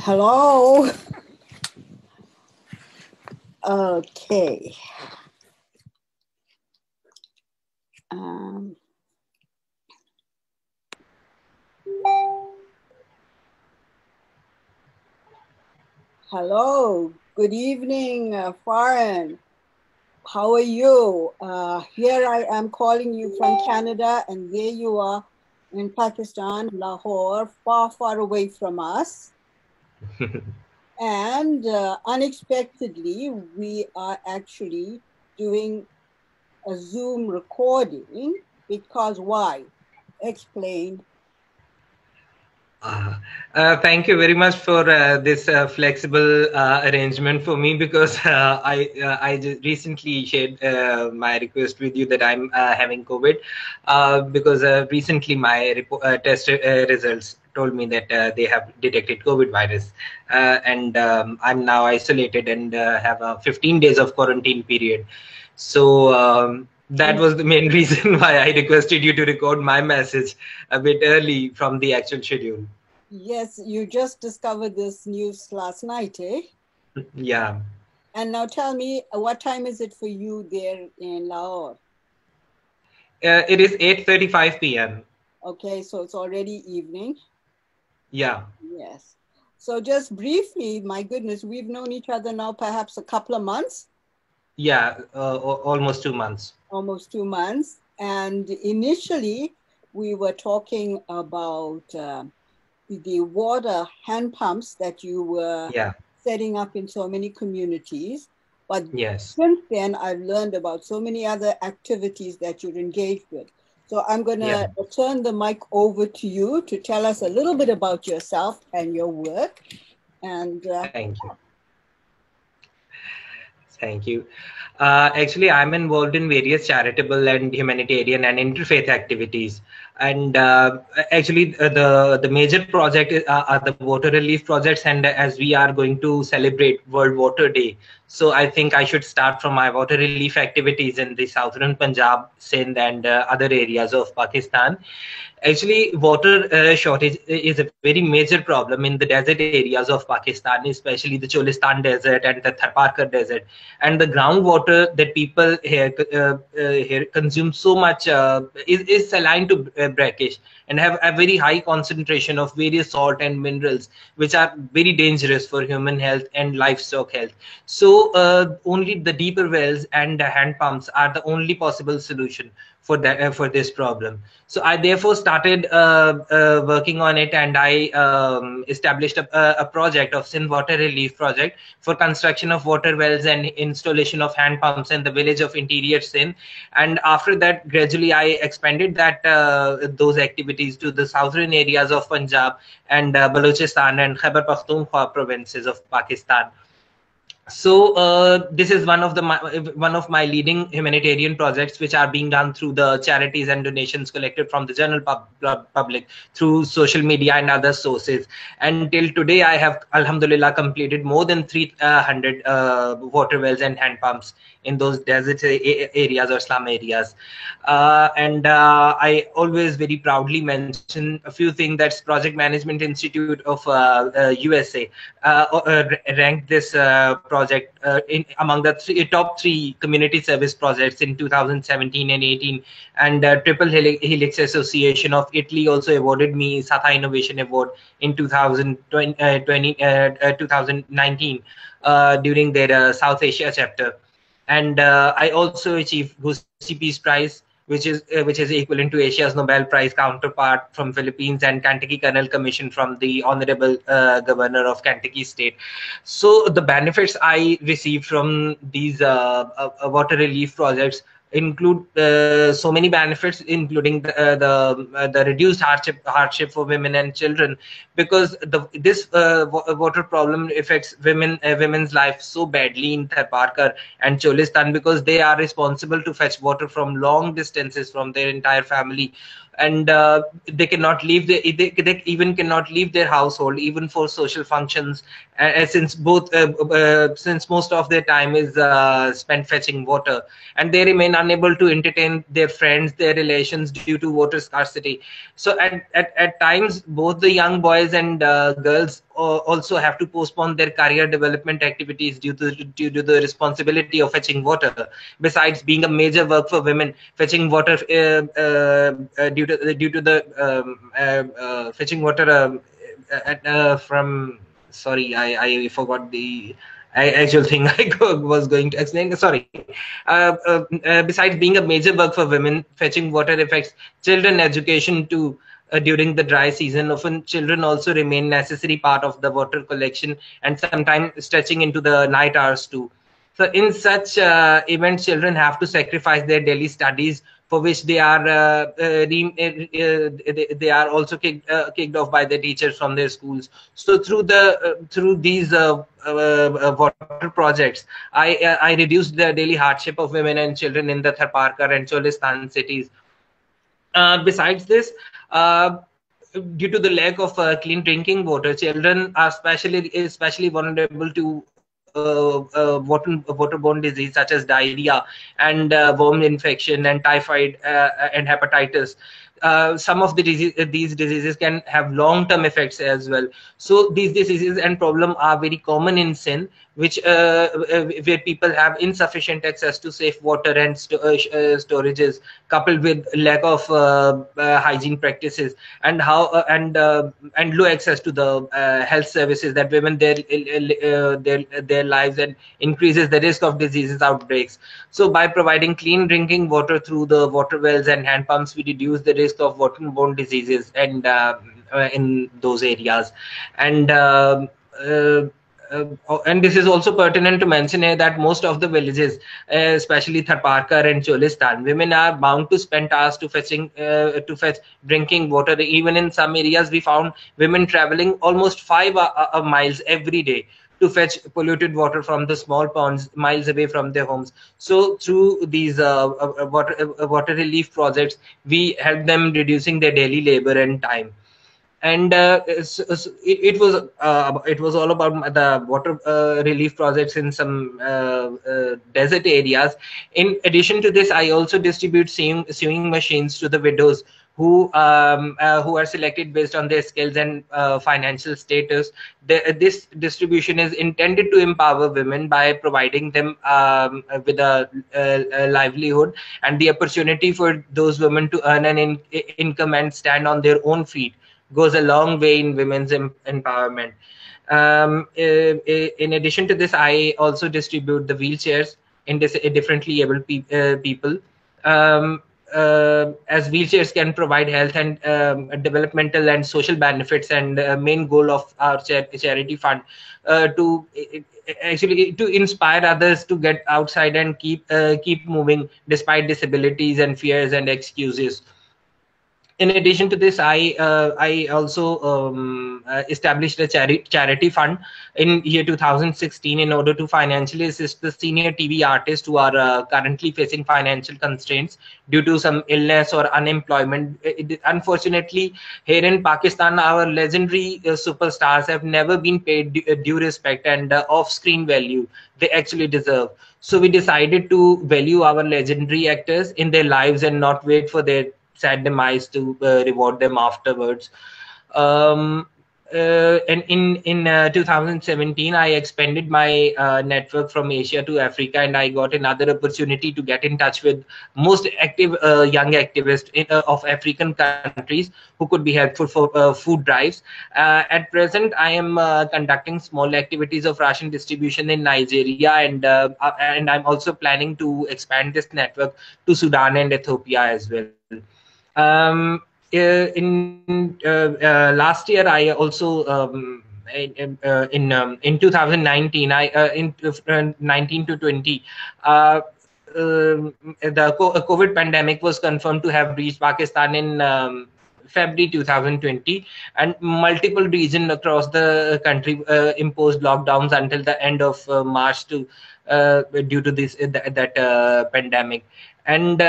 Hello. Okay. Hello. Good evening, Farhan. How are you? Here I am calling you from Canada, and there you are in Pakistan, Lahore, far, far away from us. And unexpectedly, we are actually doing a Zoom recording because why? Explain. Thank you very much for this flexible arrangement for me, because I just recently shared my request with you that I'm having COVID, because recently my test results told me that they have detected COVID virus, and I'm now isolated and have a 15 days of quarantine period. So that And was the main reason why I requested you to record my message a bit early from the actual schedule. yes, you just discovered this news last night, eh? Yeah, And now tell me, what time is it for you there in Lahore? it is 8:35 p.m. Okay, so it's already evening. Yeah, Yes. So just briefly, my goodness, we've known each other now perhaps a couple of months, yeah, almost 2 months. almost 2 months. And initially, we were talking about the water hand pumps that you were Yeah, setting up in so many communities. But yes, since then, I've learned about so many other activities that you're engaged with. So I'm going yeah. to turn the mic over to you to tell us a little bit about yourself and your work. And Thank you. Thank you. Actually, I'm involved in various charitable and humanitarian and interfaith activities. And actually, the major project are the water relief projects. And as we are going to celebrate World Water Day, so I think I should start from my water relief activities in the southern Punjab, Sindh, and other areas of Pakistan. Actually, water shortage is a very major problem in the desert areas of Pakistan, especially the Cholistan Desert and the Tharparkar Desert. And the groundwater that people here consume so much is saline to brackish, and have a very high concentration of various salt and minerals, which are very dangerous for human health and livestock health. So only the deeper wells and hand pumps are the only possible solution for that, for this problem. So I therefore started working on it, and I established a project of Sindh Water Relief Project for construction of water wells and installation of hand pumps in the village of interior Sindh. And after that, gradually I expanded that those activities to the southern areas of Punjab and Balochistan and Khyber Pakhtunkhwa provinces of Pakistan. So this is one of my leading humanitarian projects, which are being done through the charities and donations collected from the general public through social media and other sources. And till today, I have, Alhamdulillah, completed more than 300 water wells and hand pumps in those desert areas or slum areas. And I always very proudly mention a few things. That's Project Management Institute of USA ranked this project among the top three community service projects in 2017 and 18. And Triple Helix Association of Italy also awarded me Satha Innovation Award in 2019 during their South Asia chapter. And I also achieved Gusi Peace Prize, which is equivalent to Asia's Nobel Prize counterpart from Philippines, and Kentucky Kernel Commission from the Honorable Governor of Kentucky State. So the benefits I received from these water relief projects include so many benefits, including the reduced hardship for women and children, because this water problem affects women's life so badly in Tharparkar and Cholistan, because they are responsible to fetch water from long distances from their entire family. And they cannot leave they even cannot leave their household even for social functions, since most of their time is spent fetching water, and they remain unable to entertain their friends, their relations, due to water scarcity. So at times, both the young boys and girls also have to postpone their career development activities due to the responsibility of fetching water. Besides being a major work for women, fetching water due to the fetching water from, sorry, I forgot the actual thing I was going to explain. Sorry. Besides being a major work for women, fetching water affects children education too. During the dry season, often children also remain necessary part of the water collection, and sometimes stretching into the night hours too. So in such events, children have to sacrifice their daily studies, for which they are they are also kicked off by the teachers from their schools. So through these water projects, I reduced the daily hardship of women and children in the Tharparkar and Cholistan cities. Besides this, due to the lack of clean drinking water, children are especially vulnerable to waterborne disease such as diarrhea and worm infection and typhoid and hepatitis. Some of these diseases can have long-term effects as well. So these diseases and problem are very common in Sindh, which where people have insufficient access to safe water and storages, coupled with lack of hygiene practices, and and low access to the health services that women their lives, and increases the risk of diseases outbreaks. So by providing clean drinking water through the water wells and hand pumps, we reduce the risk of waterborne diseases and in those areas. And and this is also pertinent to mention here that most of the villages, especially Tharparkar and Cholistan, women are bound to spend hours to fetch drinking water. Even in some areas, we found women traveling almost 5 miles every day to fetch polluted water from the small ponds miles away from their homes. So through these water relief projects, we help them reducing their daily labor and time. And it was all about the water relief projects in some desert areas. In addition to this, I also distribute sewing machines to the widows who are selected based on their skills and financial status. This distribution is intended to empower women by providing them with a livelihood and the opportunity for those women to earn an income and stand on their own feet. Goes a long way in women's empowerment. In addition to this, I also distribute the wheelchairs in differently able people. As wheelchairs can provide health and developmental and social benefits, and main goal of our charity fund to actually to inspire others to get outside and keep moving despite disabilities and fears and excuses. In addition to this, I also established a charity fund in year 2016 in order to financially assist the senior TV artists who are currently facing financial constraints due to some illness or unemployment. Unfortunately, here in Pakistan, our legendary superstars have never been paid due respect and off-screen value they actually deserve. So we decided to value our legendary actors in their lives and not wait for their sad demise to reward them afterwards. And in 2017, I expanded my network from Asia to Africa, and I got another opportunity to get in touch with most active young activists of African countries who could be helpful for food drives. At present, I am conducting small activities of ration distribution in Nigeria, and I'm also planning to expand this network to Sudan and Ethiopia as well. Last year, I also in 2019, 19 to 20, the COVID pandemic was confirmed to have reached Pakistan in February 2020, and multiple regions across the country imposed lockdowns until the end of March due to that pandemic. And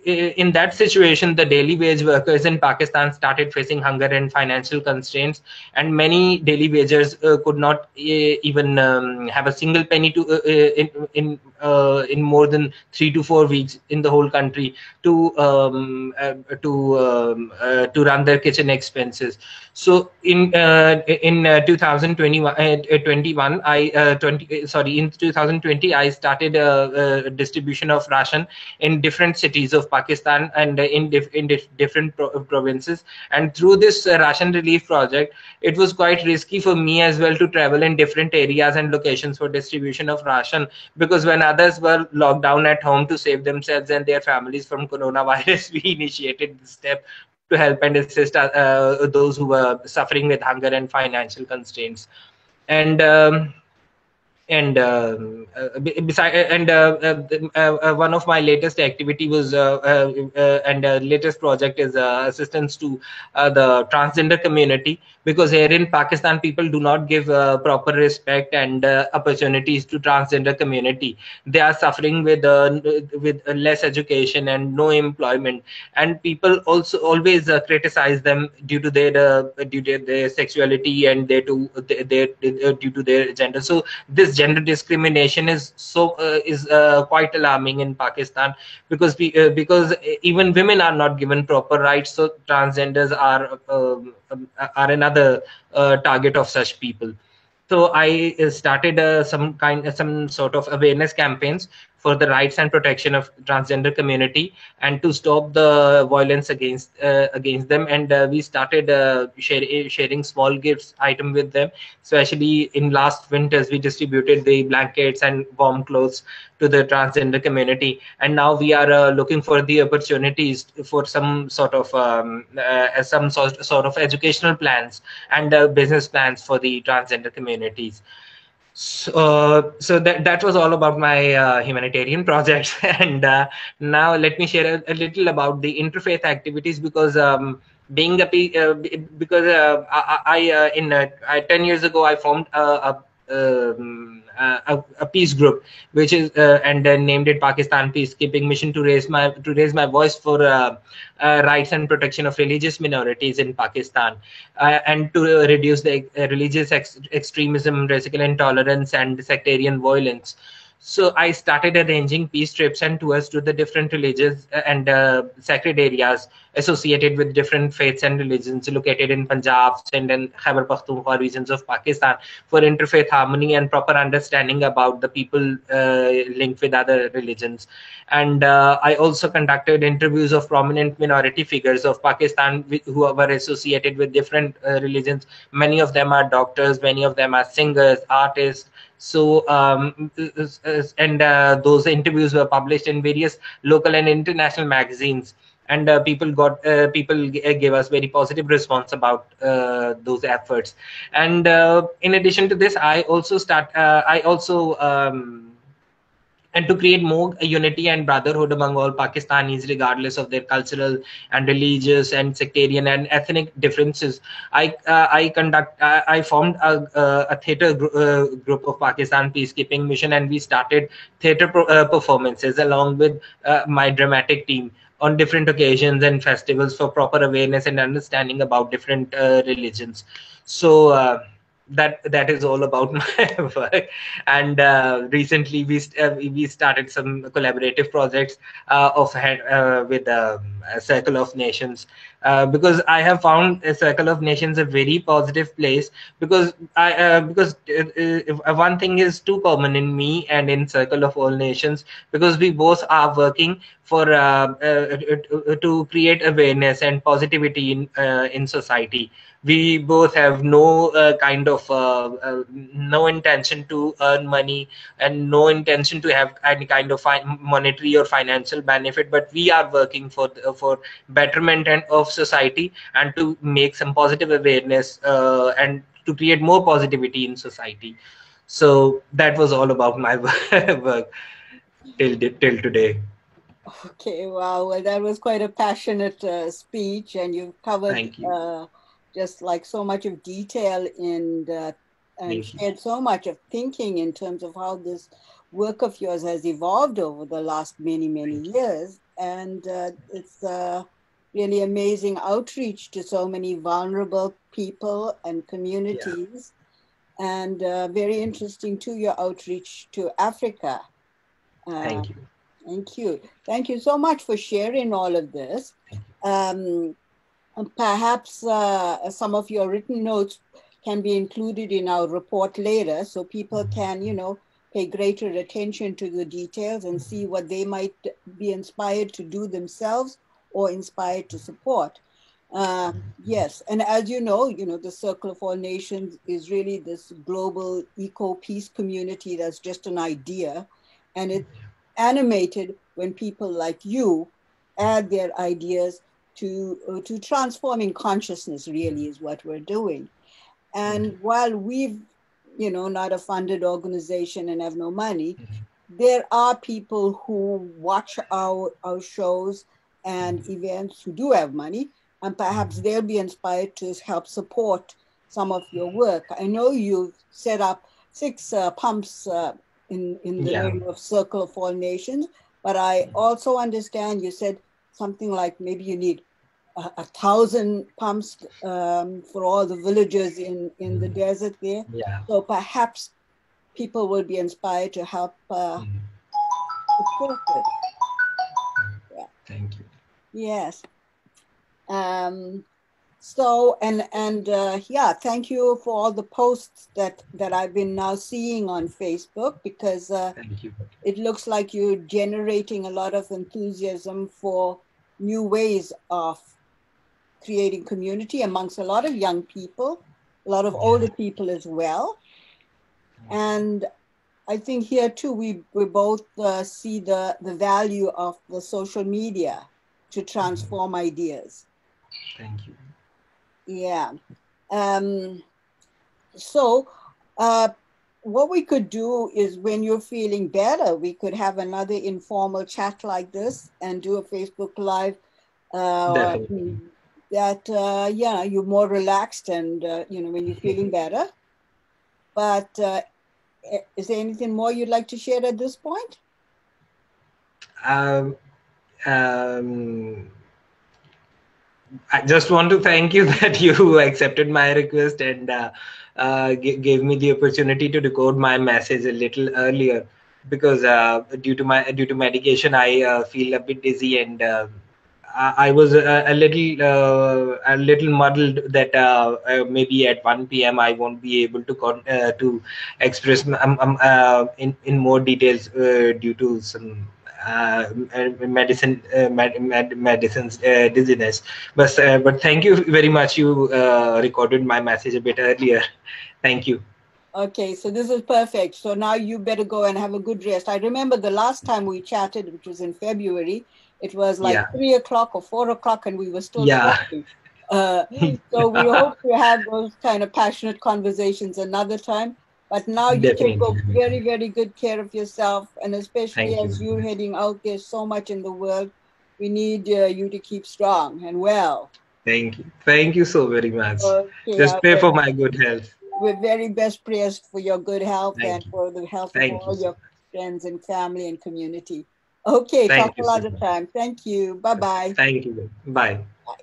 in that situation, the daily wage workers in Pakistan started facing hunger and financial constraints, and many daily wagers could not even have a single penny to in more than 3 to 4 weeks in the whole country to run their kitchen expenses. So in 2021, 21, I 20 sorry in 2020 I started a distribution of ration in different cities of Pakistan and different provinces. And through this ration relief project, it was quite risky for me as well to travel in different areas and locations for distribution of ration, because when others were locked down at home to save themselves and their families from coronavirus, we initiated the step to help and assist those who were suffering with hunger and financial constraints. And beside one of my latest activity was and latest project is assistance to the transgender community, because here in Pakistan people do not give proper respect and opportunities to transgender community. They are suffering with less education and no employment, and people also always criticize them due to their sexuality and due to their gender. So this gender discrimination is quite alarming in Pakistan, because even women are not given proper rights. So transgenders are another target of such people. So I started some sort of awareness campaigns for the rights and protection of transgender community, and to stop the violence against them. And we started sharing small gifts item with them. Especially in last winters, we distributed the blankets and warm clothes to the transgender community. And now we are looking for the opportunities for some sort of educational plans and business plans for the transgender communities. So that was all about my humanitarian projects. And now let me share a little about the interfaith activities, because being a because I 10 years ago I formed a peace group, which is and then named it Pakistan Peacekeeping Mission, to raise my voice for rights and protection of religious minorities in Pakistan, and to reduce the religious extremism, racial intolerance, and sectarian violence. So I started arranging peace trips and tours to the different religious and sacred areas associated with different faiths and religions located in Punjab, Sindh, and Khyber Pakhtunkhwa regions of Pakistan, for interfaith harmony and proper understanding about the people linked with other religions. And I also conducted interviews of prominent minority figures of Pakistan who were associated with different religions. Many of them are doctors, many of them are singers, artists. So and those interviews were published in various local and international magazines, and people gave us very positive response about those efforts. And in addition to this, I also and to create more unity and brotherhood among all Pakistanis, regardless of their cultural and religious and sectarian and ethnic differences. I formed a theatre group of Pakistan Peacekeeping Mission, and we started theatre performances along with my dramatic team on different occasions and festivals for proper awareness and understanding about different religions. So. That is all about my work. And recently we started some collaborative projects with a Circle of Nations, because I have found a Circle of Nations a very positive place, because one thing is too common in me and in Circle of All Nations, because we both are working for to create awareness and positivity in society. We both have no intention to earn money and no intention to have any kind of monetary or financial benefit, but we are working for betterment and of society, and to make some positive awareness and to create more positivity in society. So that was all about my work till today. Okay, wow. Well, that was quite a passionate speech, and you've covered Thank you. just like so much of detail and Thank you. shared so much of thinking in terms of how this work of yours has evolved over the last many, many Thank you. years. And it's really amazing outreach to so many vulnerable people and Yeah. communities, and very interesting to your outreach to Africa. Uh, Thank you. Thank you. Thank you so much for sharing all of this. Um, and perhaps some of your written notes can be included in our report later so people can, pay greater attention to the details and see what they might be inspired to do themselves or inspired to support. Yes, and as the Circle of All Nations is really this global eco-peace community that's just an idea, and it's animated when people like you add their ideas to transforming consciousness. Really, is what we're doing. And while we've, not a funded organization and have no money, there are people who watch our shows and events who do have money, and perhaps they'll be inspired to help support some of your work. I know you've set up 6 pumps in the Yeah. name of Circle of All Nations, but I also understand you said something like maybe you need 1,000 pumps for all the villagers in the desert there. Yeah. So perhaps people will be inspired to help support it. Yeah. Thank you. Yes. So yeah, thank you for all the posts that I've been now seeing on Facebook, because Thank you. it looks like you're generating a lot of enthusiasm for new ways of creating community amongst a lot of young people, a lot of older people as well. And I think here too, we both see the value of the social media to transform ideas. Thank you. Yeah. Um, so what we could do is, when you're feeling better, we could have another informal chat like this and do a Facebook Live Definitely. that, yeah, you're more relaxed and, when you're feeling better. But is there anything more you'd like to share at this point? Um, um, I just want to thank you that you accepted my request and gave me the opportunity to record my message a little earlier, because due to medication I feel a bit dizzy, and I was a little muddled that maybe at 1 p.m. I won't be able to express in more details due to some medicines dizziness. But thank you very much. You recorded my message a bit earlier. Thank you. Okay, so this is perfect. So now you better go and have a good rest. I remember the last time we chatted, which was in February, it was like Yeah. 3 o'clock or 4 o'clock, and we were still Yeah. talking. Uh, so we hope to have those kind of passionate conversations another time. But now you take Definitely. very, very good care of yourself, and especially Thank you as very you're much. heading out, there's so much in the world. We need you to keep strong and well. Thank you. Thank you so very much. Okay, Just pray for my good health. with very best prayers for your good health and Thank you. for the health of Thank you all so your much. friends and family and community. Okay, talk Thank you a so lot of much. time. Thank you. Bye-bye. Thank you. Bye. Bye.